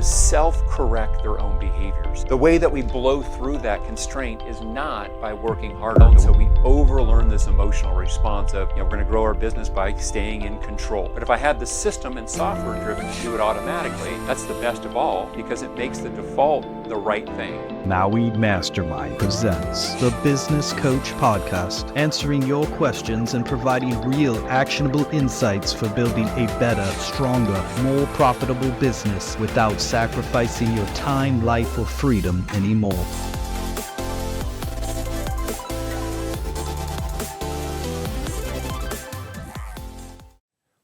to self-correct their own behaviors. The way that we blow through that constraint is not by working harder. So we overlearn this emotional response of, we're going to grow our business by staying in control. But if I had the system and software driven to do it automatically, that's the best of all, because it makes the default the right thing. Maui Mastermind presents the Business Coach Podcast, answering your questions and providing real actionable insights for building a better, stronger, more profitable business without sacrificing your time, life, or freedom anymore.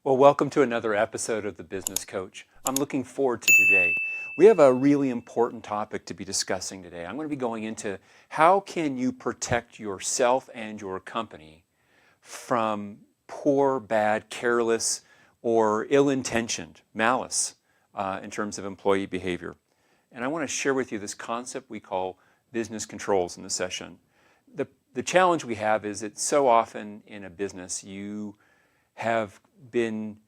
Well, welcome to another episode of The Business Coach. I'm looking forward to today. We have a really important topic to be discussing today. I'm going to be going into how can you protect yourself and your company from poor, bad, careless, or ill-intentioned malice in terms of employee behavior. And I want to share with you this concept we call business controls in the session. The challenge we have is that so often in a business you have been,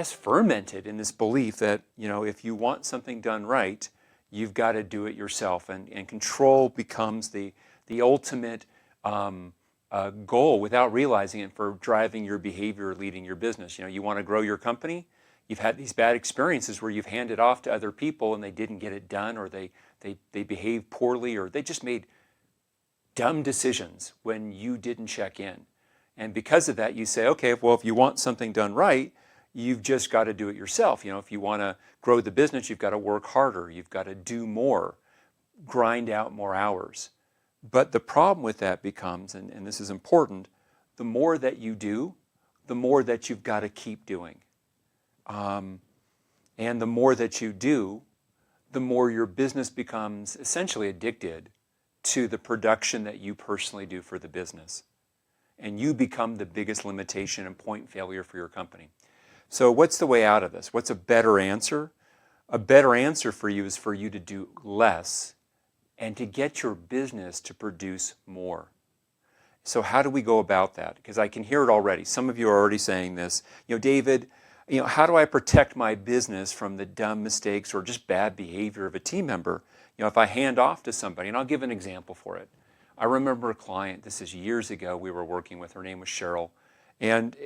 fermented in this belief that, if you want something done right, you've got to do it yourself. And control becomes the ultimate goal without realizing it for driving your behavior, leading your business. You want to grow your company, you've had these bad experiences where you've handed off to other people and they didn't get it done, or they behaved poorly, or they just made dumb decisions when you didn't check in. And because of that, you say, okay, well, if you want something done right, you've just got to do it yourself. If you want to grow the business, you've got to work harder. You've got to do more, grind out more hours. But the problem with that becomes, and this is important, the more that you do, the more that you've got to keep doing. And the more that you do, the more your business becomes essentially addicted to the production that you personally do for the business. And you become the biggest limitation and point failure for your company. So what's the way out of this? What's a better answer? A better answer for you is for you to do less and to get your business to produce more. So how do we go about that? Because I can hear it already. Some of you are already saying this. David, how do I protect my business from the dumb mistakes or just bad behavior of a team member? If I hand off to somebody, and I'll give an example for it. I remember a client, this is years ago, we were working with, her name was Cheryl, and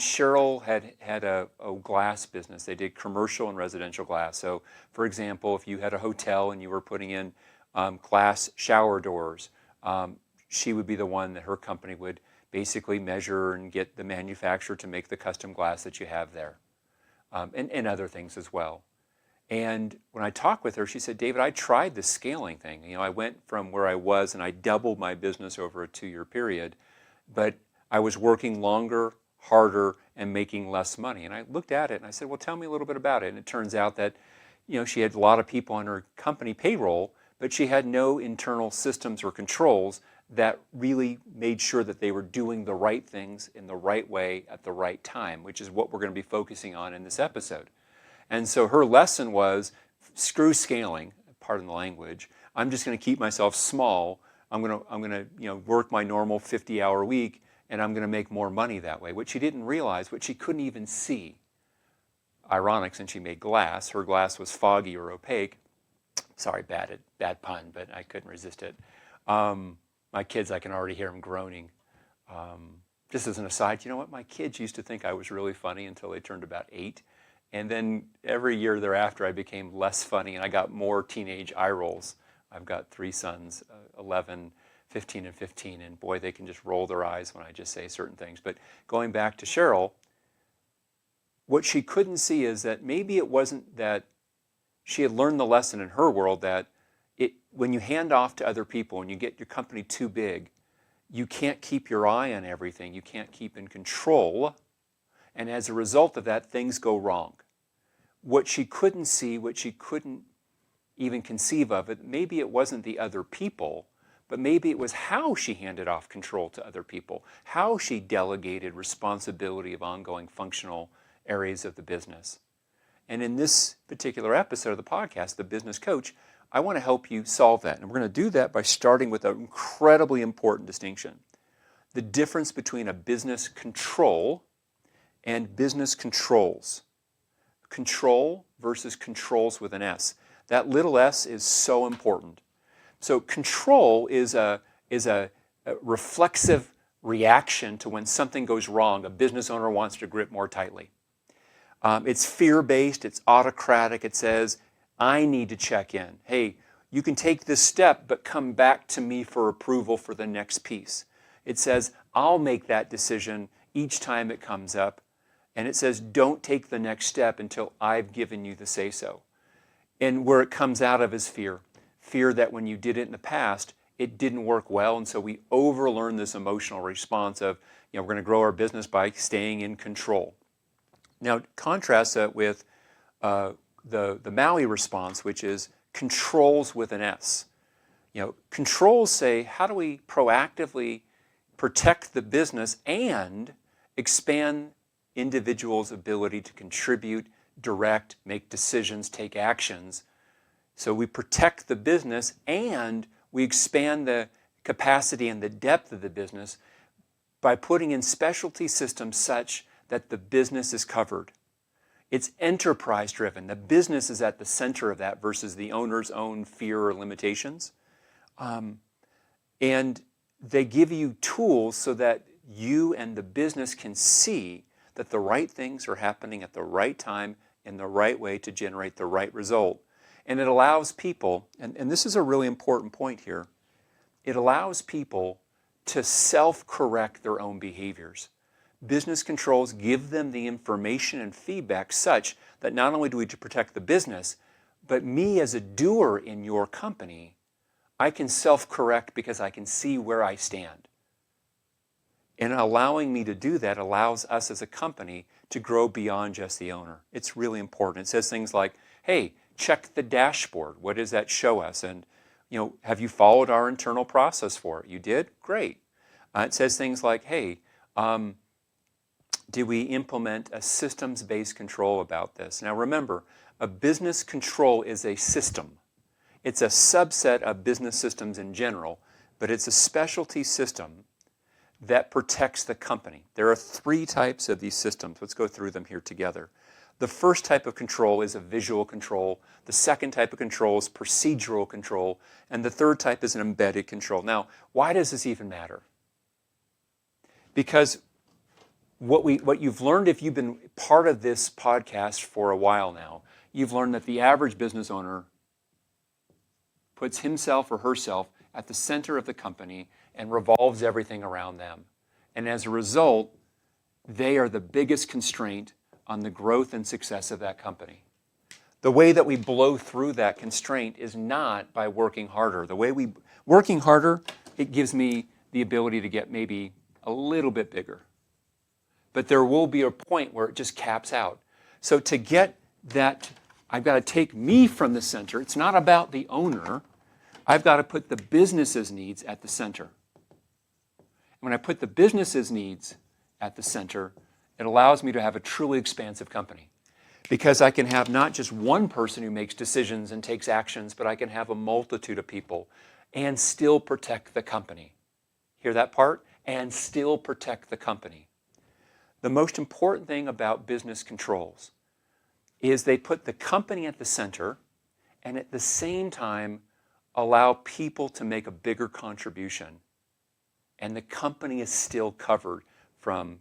Cheryl had a glass business. They did commercial and residential glass. So for example, if you had a hotel and you were putting in glass shower doors, she would be the one that her company would basically measure and get the manufacturer to make the custom glass that you have there, and other things as well. And when I talked with her, she said, David, I tried the scaling thing. I went from where I was and I doubled my business over a 2-year period, but I was working longer, harder, and making less money. And I looked at it and I said, well, tell me a little bit about it. And it turns out that, she had a lot of people on her company payroll, but she had no internal systems or controls that really made sure that they were doing the right things in the right way at the right time, which is what we're going to be focusing on in this episode. And so her lesson was, screw scaling, pardon the language. I'm just going to keep myself small. I'm going to work my normal 50-hour week, and I'm going to make more money that way. What she didn't realize, what she couldn't even see. Ironic, since she made glass, her glass was foggy or opaque. Sorry, bad pun, but I couldn't resist it. My kids, I can already hear them groaning. Just as an aside, you know what? My kids used to think I was really funny until they turned about 8. And then every year thereafter, I became less funny, and I got more teenage eye rolls. I've got 3 sons, 11, 15, and 15, and boy, they can just roll their eyes when I just say certain things. But going back to Cheryl, what she couldn't see is that maybe it wasn't that she had learned the lesson in her world that when you hand off to other people and you get your company too big, you can't keep your eye on everything. You can't keep in control. And as a result of that, things go wrong. What she couldn't see, what she couldn't even conceive of, maybe it wasn't the other people, but maybe it was how she handed off control to other people, how she delegated responsibility of ongoing functional areas of the business. And in this particular episode of the podcast, The Business Coach, I want to help you solve that. And we're going to do that by starting with an incredibly important distinction. The difference between a business control and business controls. control versus controls with an S. That little s is so important. So control is a reflexive reaction to when something goes wrong. A business owner wants to grip more tightly. It's fear-based, it's autocratic. It says, I need to check in. Hey, you can take this step, but come back to me for approval for the next piece. It says, I'll make that decision each time it comes up. And it says, don't take the next step until I've given you the say-so. And where it comes out of is fear. Fear that when you did it in the past, it didn't work well. And so we overlearn this emotional response of, we're going to grow our business by staying in control. Now, contrast that with the Maui response, which is controls with an S. Controls say, how do we proactively protect the business and expand individuals' ability to contribute, direct, make decisions, take actions. So we protect the business and we expand the capacity and the depth of the business by putting in specialty systems such that the business is covered. It's enterprise driven. The business is at the center of that versus the owner's own fear or limitations. And they give you tools so that you and the business can see that the right things are happening at the right time in the right way to generate the right result. And it allows people, and this is a really important point here, it allows people to self-correct their own behaviors. Business controls give them the information and feedback such that not only do we protect the business, but me as a doer in your company, I can self-correct because I can see where I stand. And allowing me to do that allows us as a company to grow beyond just the owner. It's really important. It says things like, hey, check the dashboard. What does that show us? And have you followed our internal process for it? You did? Great. It says things like, hey, did we implement a systems-based control about this? Now remember, a business control is a system. It's a subset of business systems in general, but it's a specialty system that protects the company. There are 3 types of these systems. Let's go through them here together. The first type of control is a visual control. The second type of control is procedural control. And the third type is an embedded control. Now, why does this even matter? Because what you've learned if you've been part of this podcast for a while now, you've learned that the average business owner puts himself or herself at the center of the company and revolves everything around them. And as a result, they are the biggest constraint on the growth and success of that company. The way that we blow through that constraint is not by working harder. Working harder, it gives me the ability to get maybe a little bit bigger. But there will be a point where it just caps out. So to get that, I've got to take me from the center. It's not about the owner. I've got to put the business's needs at the center. When I put the business's needs at the center, it allows me to have a truly expansive company. Because I can have not just one person who makes decisions and takes actions, but I can have a multitude of people and still protect the company. Hear that part? And still protect the company. The most important thing about business controls is they put the company at the center and at the same time allow people to make a bigger contribution. And the company is still covered from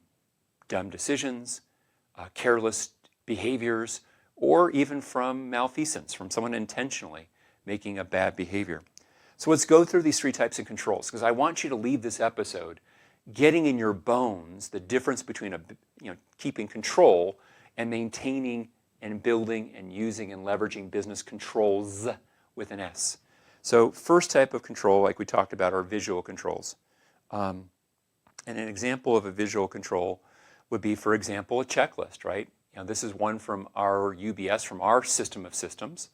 dumb decisions, careless behaviors, or even from malfeasance, from someone intentionally making a bad behavior. So let's go through these 3 types of controls, because I want you to leave this episode getting in your bones the difference between keeping control and maintaining and building and using and leveraging business controls with an S. So first type of control, like we talked about, are visual controls. And an example of a visual control would be, for example, a checklist, right? This is one from our UBS, from our system of systems,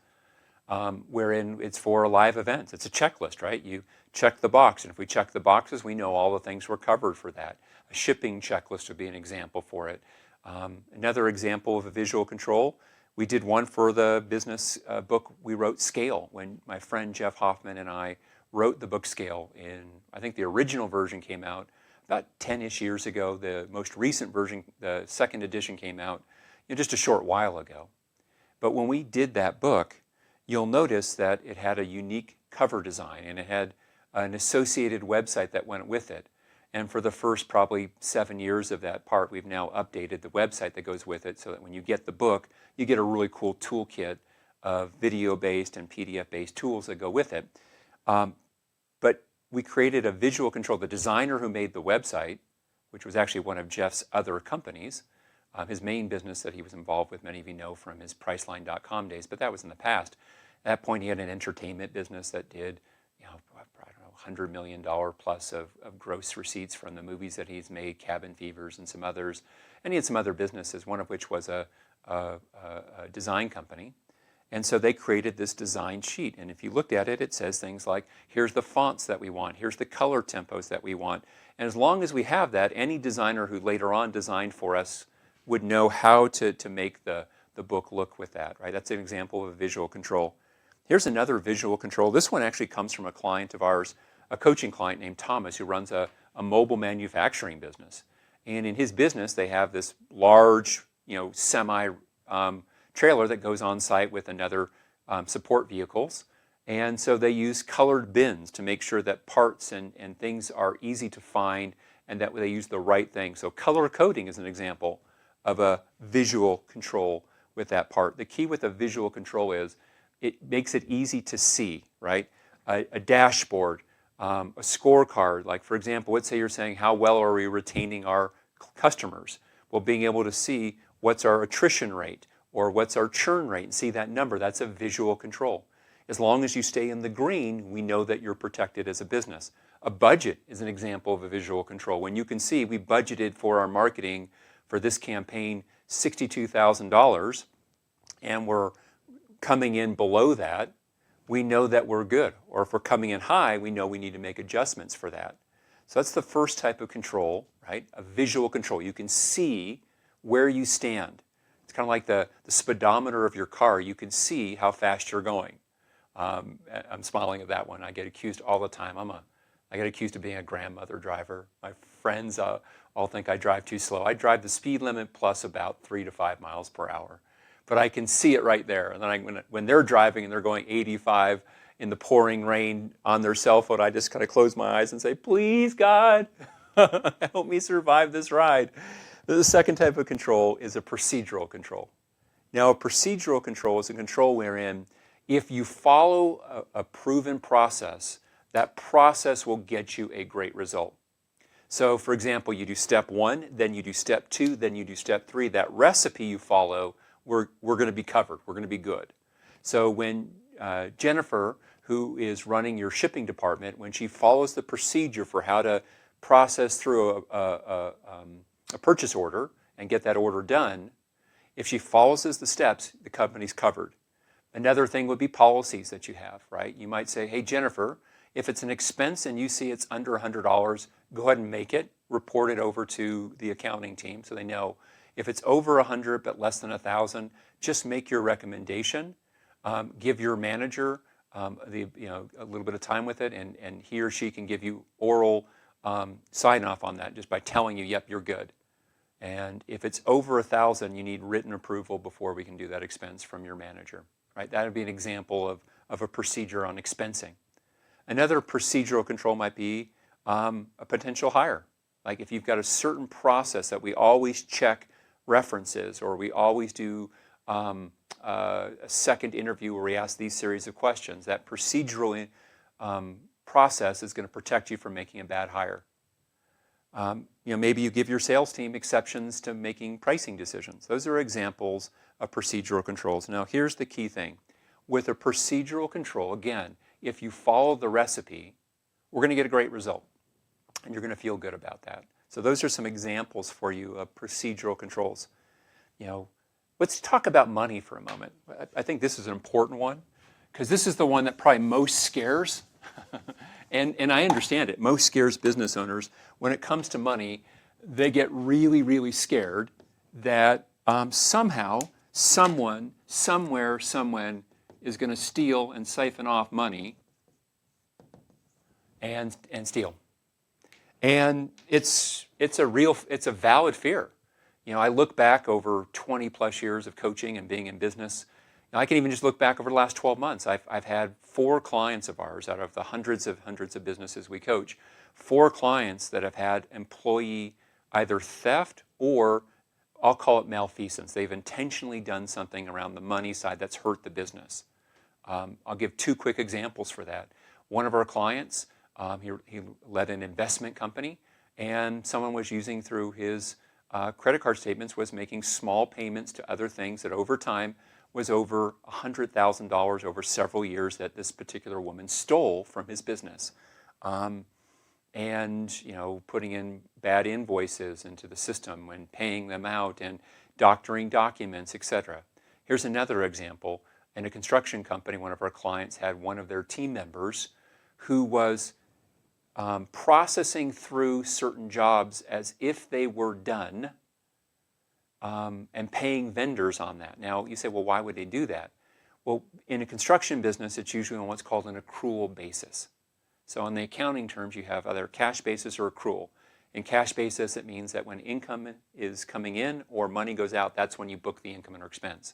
wherein it's for live events. It's a checklist, right? You check the box, and if we check the boxes, we know all the things were covered for that. A shipping checklist would be an example for it. Another example of a visual control, we did one for the business book we wrote, Scale, when my friend Jeff Hoffman and I wrote the book Scale I think the original version came out about 10-ish years ago. The most recent version, the second edition, came out just a short while ago. But when we did that book, you'll notice that it had a unique cover design, and it had an associated website that went with it. And for the first probably 7 years of that part, we've now updated the website that goes with it so that when you get the book, you get a really cool toolkit of video-based and PDF-based tools that go with it. But we created a visual control. The designer who made the website, which was actually one of Jeff's other companies, his main business that he was involved with, many of you know from his Priceline.com days, but that was in the past. At that point, he had an entertainment business that did, I don't know, $100 million plus of gross receipts from the movies that he's made, Cabin Fevers and some others. And he had some other businesses, one of which was a design company. And so they created this design sheet. And if you looked at it, it says things like, here's the fonts that we want, here's the color tempos that we want. And as long as we have that, any designer who later on designed for us would know how to make the book look with that, right? That's an example of a visual control. Here's another visual control. This one actually comes from a client of ours, a coaching client named Thomas, who runs a mobile manufacturing business. And in his business, they have this large, semi trailer that goes on site with another support vehicles. And so they use colored bins to make sure that parts and things are easy to find and that they use the right thing. So color coding is an example of a visual control with that part. The key with a visual control is it makes it easy to see, right? A dashboard, a scorecard, like for example, let's say you're saying how well are we retaining our customers? Well, being able to see what's our attrition rate or what's our churn rate and see that number, that's a visual control. As long as you stay in the green, we know that you're protected as a business. A budget is an example of a visual control. When you can see we budgeted for our marketing for this campaign $62,000 and we're coming in below that, we know that we're good. Or if we're coming in high, we know we need to make adjustments for that. So that's the first type of control, right? A visual control. You can see where you stand. It's kind of like the speedometer of your car. You can see how fast you're going. I'm smiling at that one. I get accused all the time. I get accused of being a grandmother driver. My friends all think I drive too slow. I drive the speed limit plus about 3 to 5 miles per hour. But I can see it right there. And then when they're driving and they're going 85 in the pouring rain on their cell phone, I just kind of close my eyes and say, please, God, help me survive this ride. The second type of control is a procedural control. Now, a procedural control is a control wherein if you follow a proven process, that process will get you a great result. So, for example, you do step 1, then you do step 2, then you do step 3. That recipe you follow, we're going to be covered. We're going to be good. So when Jennifer, who is running your shipping department, when she follows the procedure for how to process through a purchase order and get that order done, if she follows the steps, the company's covered. Another thing would be policies that you have, right? You might say, hey, Jennifer, if it's an expense and you see it's under $100, go ahead and make it, report it over to the accounting team so they know. If it's over 100 but less than 1,000, just make your recommendation. Give your manager a little bit of time with it, and he or she can give you oral sign-off on that just by telling you, yep, you're good. And if it's over 1,000, you need written approval before we can do that expense from your manager. Right? That would be an example of a procedure on expensing. Another procedural control might be a potential hire. Like if you've got a certain process that we always check references, or we always do a second interview where we ask these series of questions, that procedural process is going to protect you from making a bad hire. Maybe you give your sales team exceptions to making pricing decisions. Those are examples of procedural controls. Now, here's the key thing. With a procedural control, again, if you follow the recipe, we're going to get a great result, and you're going to feel good about that. So those are some examples for you of procedural controls. Let's talk about money for a moment. I think this is an important one, because this is the one that probably most scares, and I understand it. Most scares business owners. When it comes to money, they get really, really scared that somehow, someone, somewhere, someone is going to steal and siphon off money and steal. And it's a valid fear. I look back over 20 plus years of coaching and being in business. Now, I can even just look back over the last 12 months. I've had 4 clients of ours out of the hundreds of businesses we coach, 4 clients that have had employee either theft or I'll call it malfeasance. They've intentionally done something around the money side that's hurt the business. I'll give 2 quick examples for that. One of our clients, he led an investment company, and someone was using through his credit card statements was making small payments to other things that over time was over $100,000 over several years that this particular woman stole from his business. And putting in bad invoices into the system and paying them out and doctoring documents, etc. Here's another example. In a construction company, one of our clients had one of their team members who was processing through certain jobs as if they were done and paying vendors on that. Now, you say, well, why would they do that? Well, in a construction business, it's usually on what's called an accrual basis. So in the accounting terms, you have either cash basis or accrual. In cash basis, it means that when income is coming in or money goes out, that's when you book the income or expense.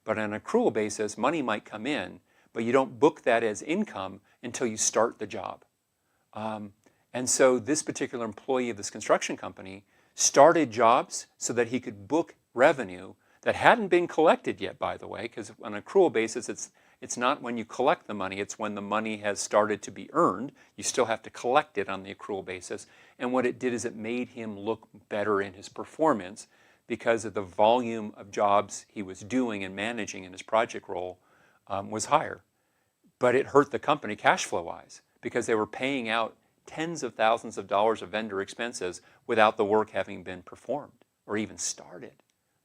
But on an accrual basis, money might come in, but you don't book that as income until you start the job. And so this particular employee of this construction company started jobs so that he could book revenue that hadn't been collected yet, by the way, because on an accrual basis, it's not when you collect the money, it's when the money has started to be earned. You still have to collect it on the accrual basis. And what it did is it made him look better in his performance because of the volume of jobs he was doing and managing in his project role was higher. But it hurt the company cash flow-wise because they were paying out tens of thousands of dollars of vendor expenses without the work having been performed or even started.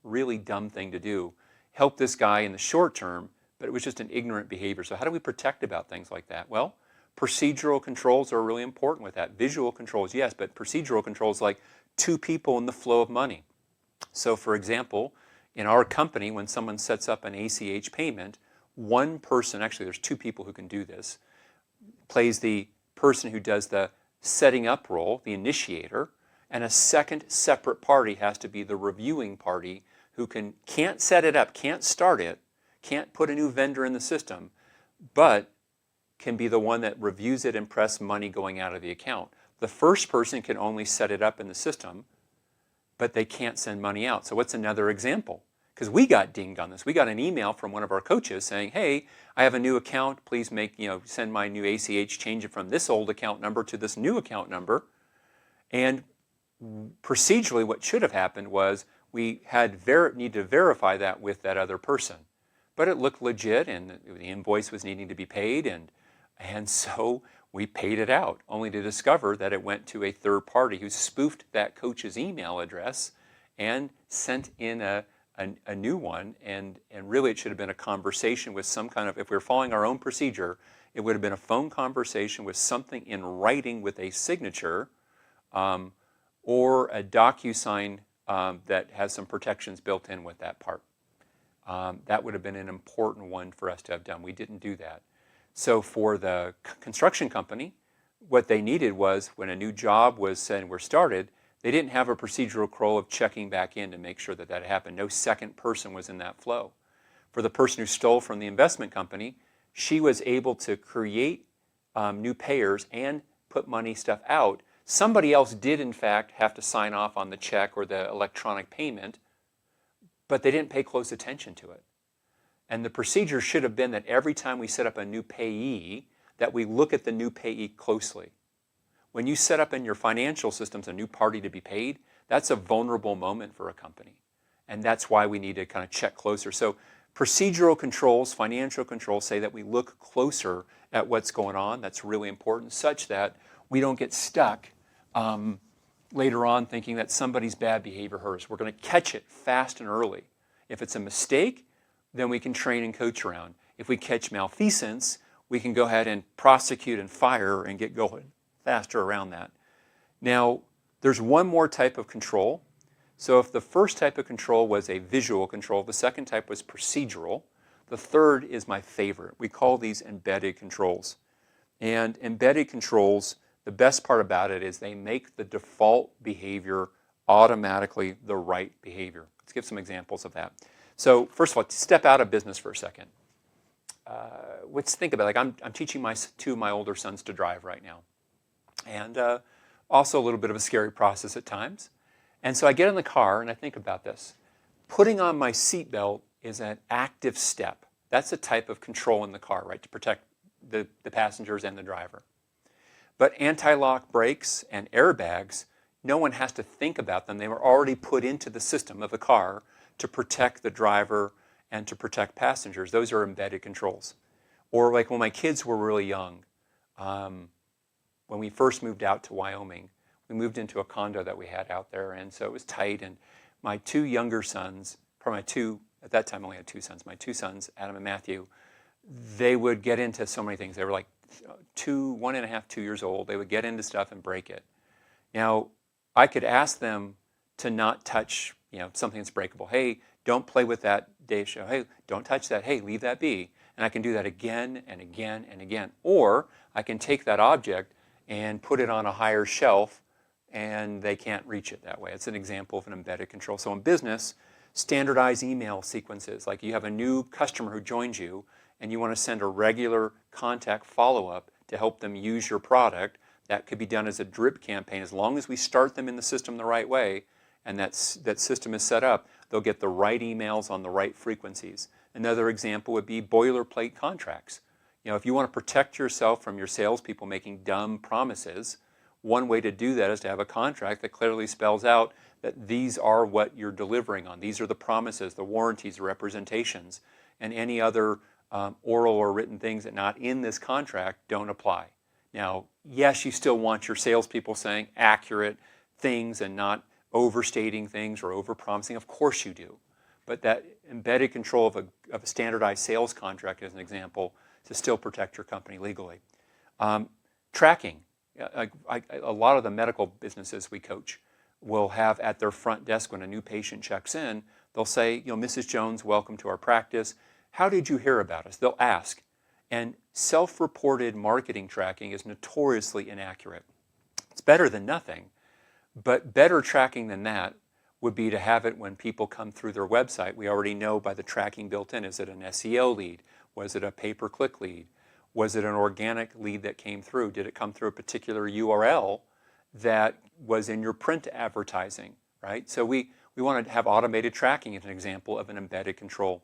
Really dumb thing to do. Help this guy in the short term, but it was just an ignorant behavior. So how do we protect about things like that? Well, procedural controls are really important with that. Visual controls, yes, but procedural controls like 2 people in the flow of money. So for example, in our company, when someone sets up an ACH payment, one person, actually there's 2 people who can do this, plays the person who does the setting up role, the initiator, and a second separate party has to be the reviewing party who can't set it up, can't start it, can't put a new vendor in the system, but can be the one that reviews it and press money going out of the account. The first person can only set it up in the system, but they can't send money out. So what's another example? Because we got dinged on this. We got an email from one of our coaches saying, hey, I have a new account. Please send my new ACH, change it from this old account number to this new account number. And procedurally, what should have happened was we need to verify that with that other person. But it looked legit, and the invoice was needing to be paid, and so we paid it out, only to discover that it went to a third party who spoofed that coach's email address and sent in a new one, and really it should have been a conversation with some kind of, if we were following our own procedure, it would have been a phone conversation with something in writing with a signature or a DocuSign that has some protections built in with that part. That would have been an important one for us to have done. We didn't do that. So for the construction company, what they needed was when a new job was said and were started, they didn't have a procedural control of checking back in to make sure that that happened. No second person was in that flow. For the person who stole from the investment company, she was able to create new payers and put money stuff out. Somebody else did, in fact, have to sign off on the check or the electronic payment, but they didn't pay close attention to it. And the procedure should have been that every time we set up a new payee, that we look at the new payee closely. When you set up in your financial systems a new party to be paid, that's a vulnerable moment for a company. And that's why we need to kind of check closer. So procedural controls, financial controls say that we look closer at what's going on. That's really important, such that we don't get stuck later on thinking that somebody's bad behavior hurts. We're going to catch it fast and early. If it's a mistake, then we can train and coach around. If we catch malfeasance, we can go ahead and prosecute and fire and get going faster around that. Now, there's one more type of control. So if the first type of control was a visual control, the second type was procedural, the third is my favorite. We call these embedded controls. And embedded controls, the best part about it is they make the default behavior automatically the right behavior. Let's give some examples of that. So first of all, step out of business for a second. Let's think about it. Like I'm teaching two of my older sons to drive right now. And also a little bit of a scary process at times. And so I get in the car and I think about this. Putting on my seatbelt is an active step. That's a type of control in the car, right, to protect the passengers and the driver. But anti-lock brakes and airbags, no one has to think about them. They were already put into the system of the car to protect the driver and to protect passengers. Those are embedded controls. Or like when my kids were really young, when we first moved out to Wyoming, we moved into a condo that we had out there, and so it was tight. And my two younger sons, at that time I only had two sons, my two sons, Adam and Matthew, they would get into so many things. They were like 1.5, 2 years old. They would get into stuff and break it. Now, I could ask them to not touch, something that's breakable. Hey, don't play with that day show. Hey, don't touch that. Hey, leave that be. And I can do that again and again and again. Or I can take that object and put it on a higher shelf and they can't reach it that way. It's an example of an embedded control. So in business, standardized email sequences, like you have a new customer who joins you and you want to send a regular contact follow-up to help them use your product. That could be done as a drip campaign. As long as we start them in the system the right way and that system is set up, they'll get the right emails on the right frequencies. Another example would be boilerplate contracts. If you want to protect yourself from your salespeople making dumb promises, one way to do that is to have a contract that clearly spells out that these are what you're delivering on. These are the promises, the warranties, the representations, and any other oral or written things that not in this contract don't apply. Now, yes, you still want your salespeople saying accurate things and not overstating things or overpromising. Of course you do. But that embedded control of a standardized sales contract, as an example, to still protect your company legally. Tracking. A lot of the medical businesses we coach will have at their front desk when a new patient checks in, they'll say, Mrs. Jones, welcome to our practice. How did you hear about us? They'll ask. And self-reported marketing tracking is notoriously inaccurate. It's better than nothing, but better tracking than that would be to have it when people come through their website. We already know by the tracking built in, is it an SEO lead? Was it a pay-per-click lead? Was it an organic lead that came through? Did it come through a particular URL that was in your print advertising, right? So we want to have automated tracking as an example of an embedded control.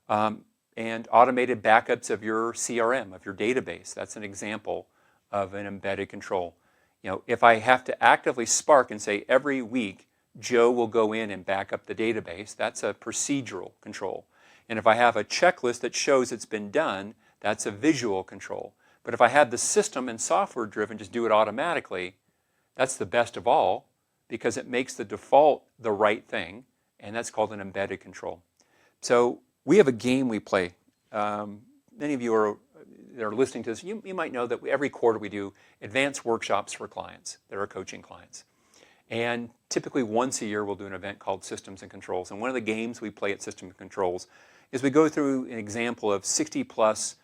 And automated backups of your CRM, of your database. That's an example of an embedded control. If I have to actively Spark and say every week Joe will go in and back up the database, that's a procedural control. And if I have a checklist that shows it's been done, that's a visual control. But if I have the system and software driven just do it automatically, that's the best of all because it makes the default the right thing, and that's called an embedded control. So we have a game we play. Many of you that are listening to this, you might know that every quarter we do advanced workshops for clients that are coaching clients. And typically once a year we'll do an event called Systems and Controls. And one of the games we play at Systems and Controls is we go through an example of 60 plus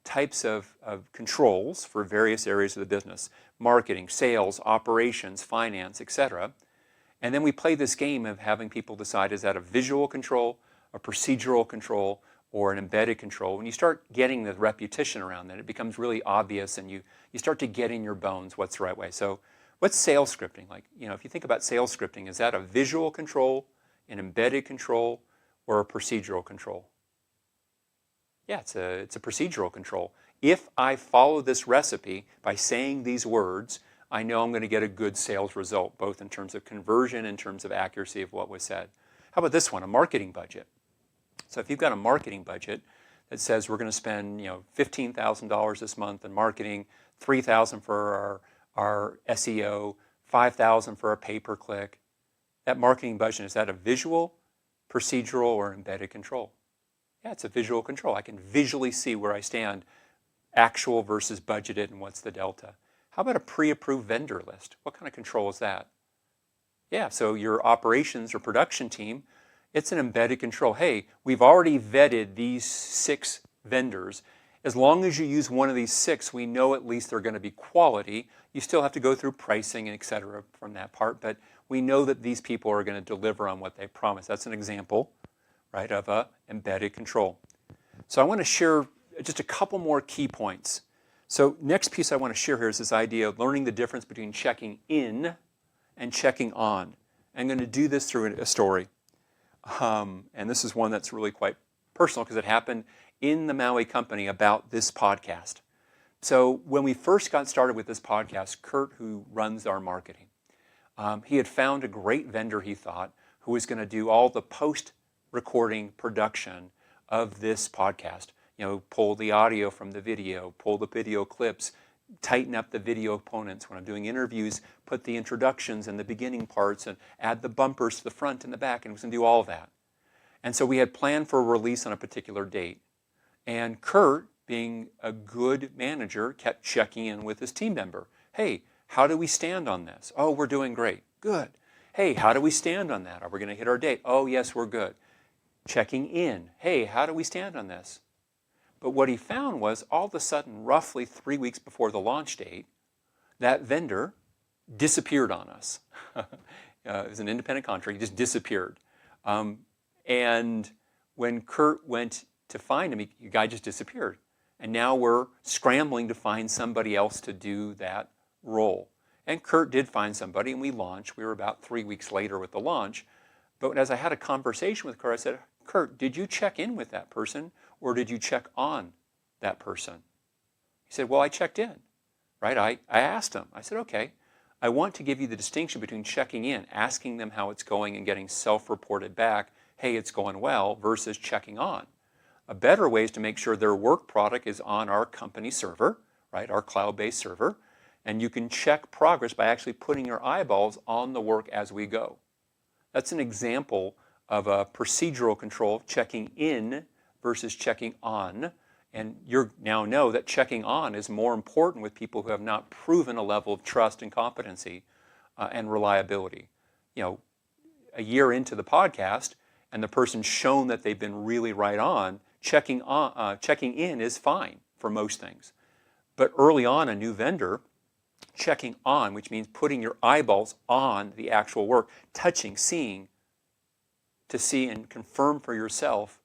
types of controls for various areas of the business. Marketing, sales, operations, finance, etc. And then we play this game of having people decide, is that a visual control, a procedural control, or an embedded control? When you start getting the repetition around that, it becomes really obvious and you start to get in your bones what's the right way. So what's sales scripting? Like, if you think about sales scripting, is that a visual control, an embedded control, or a procedural control? Yeah, it's a procedural control. If I follow this recipe by saying these words, I know I'm going to get a good sales result, both in terms of conversion and in terms of accuracy of what was said. How about this one, a marketing budget? So if you've got a marketing budget that says we're going to spend $15,000 this month in marketing, $3,000 for our SEO, $5,000 for a pay-per-click, that marketing budget, is that a visual, procedural, or embedded control? Yeah, it's a visual control. I can visually see where I stand, actual versus budgeted, and what's the delta. How about a pre-approved vendor list? What kind of control is that? Yeah, so your operations or production team, it's an embedded control. Hey, we've already vetted these 6 vendors. As long as you use one of these 6, we know at least they're going to be quality. You still have to go through pricing and et cetera from that part, but we know that these people are going to deliver on what they promise. That's an example, right, of embedded control. So I want to share just a couple more key points. So next piece I want to share here is this idea of learning the difference between checking in and checking on. I'm going to do this through a story. And this is one that's really quite personal because it happened in the Maui company about this podcast. So when we first got started with this podcast, Kurt, who runs our marketing, he had found a great vendor, he thought, who was going to do all the post-recording production of this podcast. You know, pull the audio from the video, pull the video clips, tighten up the video components. When I'm doing interviews, put the introductions and the beginning parts and add the bumpers to the front and the back, and he was going to do all of that. And so we had planned for a release on a particular date. And Kurt, being a good manager, kept checking in with his team member. Hey, how do we stand on this? Oh, we're doing great. Good. Hey, how do we stand on that? Are we going to hit our date? Oh, yes, we're good. Checking in. Hey, how do we stand on this? But what he found was all of a sudden, roughly 3 weeks before the launch date, that vendor disappeared on us. It was an independent contractor. He just disappeared. And when Kurt went to find him, the guy just disappeared. And now we're scrambling to find somebody else to do that role. And Kurt did find somebody, and we launched. We were about 3 weeks later with the launch. But as I had a conversation with Kurt, I said, Kurt, did you check in with that person, or did you check on that person? He said, well, I checked in, right? I asked him. I said, okay, I want to give you the distinction between checking in, asking them how it's going and getting self-reported back, hey, it's going well, versus checking on. A better way is to make sure their work product is on our company server, right, our cloud-based server, and you can check progress by actually putting your eyeballs on the work as we go. That's an example of a procedural control, checking in versus checking on. And you now know that checking on is more important with people who have not proven a level of trust and competency and reliability. You know, a year into the podcast, and the person's shown that they've been really right on, checking in is fine for most things. But early on, a new vendor, checking on, which means putting your eyeballs on the actual work, touching, seeing, to see and confirm for yourself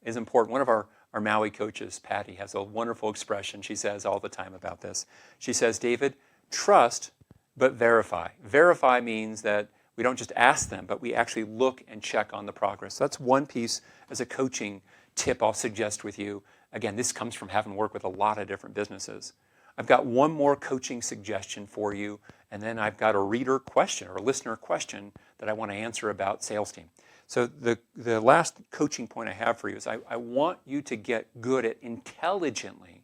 is important. One of our Maui coaches, Patty, has a wonderful expression she says all the time about this. She says, David, trust but verify. Verify means that we don't just ask them, but we actually look and check on the progress. So that's one piece as a coaching tip I'll suggest with you. Again, this comes from having worked with a lot of different businesses. I've got one more coaching suggestion for you, and then I've got a reader question or a listener question that I want to answer about sales team. So the last coaching point I have for you is I want you to get good at intelligently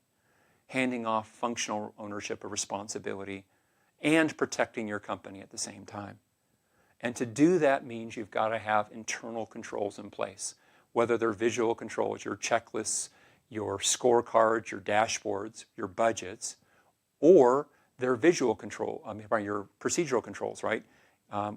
handing off functional ownership of responsibility and protecting your company at the same time. And to do that means you've got to have internal controls in place, whether they're visual controls, your checklists, your scorecards, your dashboards, your budgets, or they're visual control, your procedural controls, right?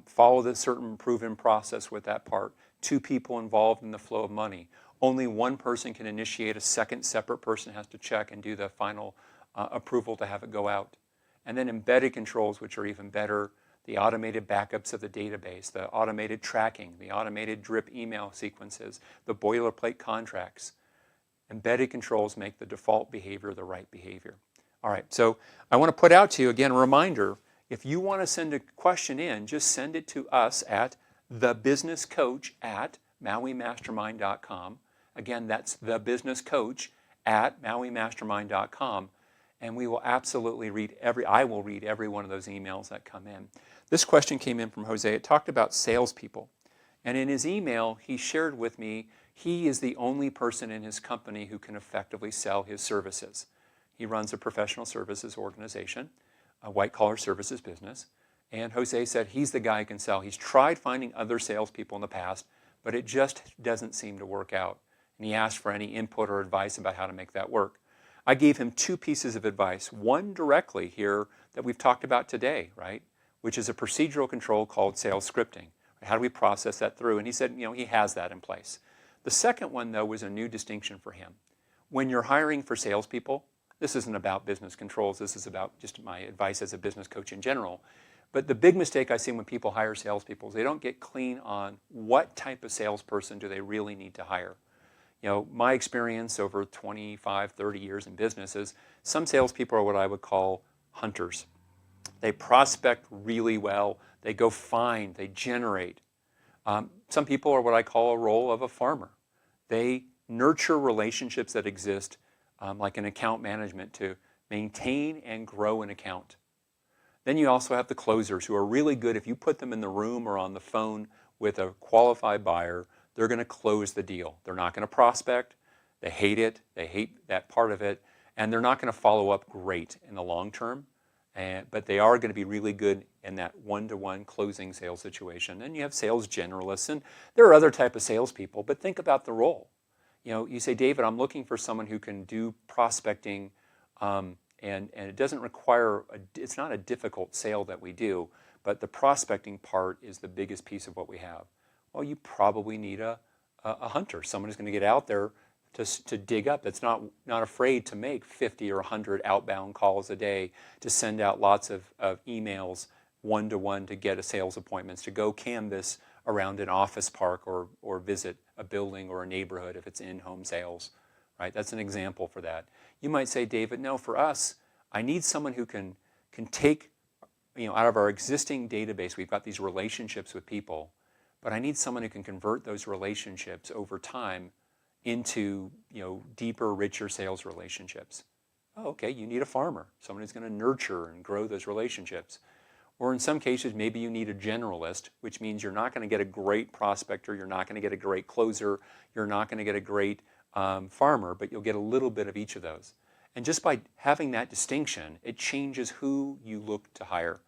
Follow the certain proven process with that part. 2 people involved in the flow of money. Only one person can initiate, a second separate person has to check and do the final approval to have it go out. And then embedded controls, which are even better, the automated backups of the database, the automated tracking, the automated drip email sequences, the boilerplate contracts. Embedded controls make the default behavior the right behavior. All right, so I want to put out to you, again, a reminder, if you want to send a question in, just send it to us at thebusinesscoach@mauimastermind.com. Again, that's thebusinesscoach@mauimastermind.com. And we will absolutely I will read every one of those emails that come in. This question came in from Jose. It talked about salespeople. And in his email, he shared with me he is the only person in his company who can effectively sell his services. He runs a professional services organization, a white-collar services business. And Jose said he's the guy who can sell. He's tried finding other salespeople in the past, but it just doesn't seem to work out. And he asked for any input or advice about how to make that work. I gave him 2 pieces of advice. One directly here that we've talked about today, right? Which is a procedural control called sales scripting. How do we process that through? And he said, he has that in place. The second one, though, was a new distinction for him. When you're hiring for salespeople, this isn't about business controls. This is about just my advice as a business coach in general. But the big mistake I see when people hire salespeople is they don't get clean on what type of salesperson do they really need to hire. My experience over 25, 30 years in business is some salespeople are what I would call hunters. They prospect really well. They go find, they generate. Some people are what I call a role of a farmer. They nurture relationships that exist, like an account management, to maintain and grow an account. Then you also have the closers who are really good. If you put them in the room or on the phone with a qualified buyer, they're going to close the deal. They're not going to prospect. They hate it. They hate that part of it. And they're not going to follow up great in the long term. But they are going to be really good in that one-to-one closing sales situation. And you have sales generalists, and there are other type of salespeople. But think about the role. You say, David, I'm looking for someone who can do prospecting, and it doesn't require, it's not a difficult sale that we do, but the prospecting part is the biggest piece of what we have. Well, you probably need a hunter, someone who's going to get out there to dig up, that's not afraid to make 50 or 100 outbound calls a day, to send out lots of emails one-to-one to get a sales appointments, to go canvas around an office park or visit a building or a neighborhood if it's in-home sales, right? That's an example for that. You might say, David, no, for us, I need someone who can take, out of our existing database, we've got these relationships with people, but I need someone who can convert those relationships over time into deeper, richer sales relationships. Oh, okay, you need a farmer, someone who's going to nurture and grow those relationships. Or in some cases, maybe you need a generalist, which means you're not going to get a great prospector, you're not going to get a great closer, you're not going to get a great farmer, but you'll get a little bit of each of those. And just by having that distinction, it changes who you look to hire.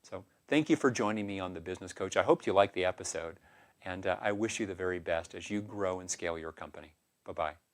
So thank you for joining me on The Business Coach. I hope you liked the episode, and I wish you the very best as you grow and scale your company. Bye-bye.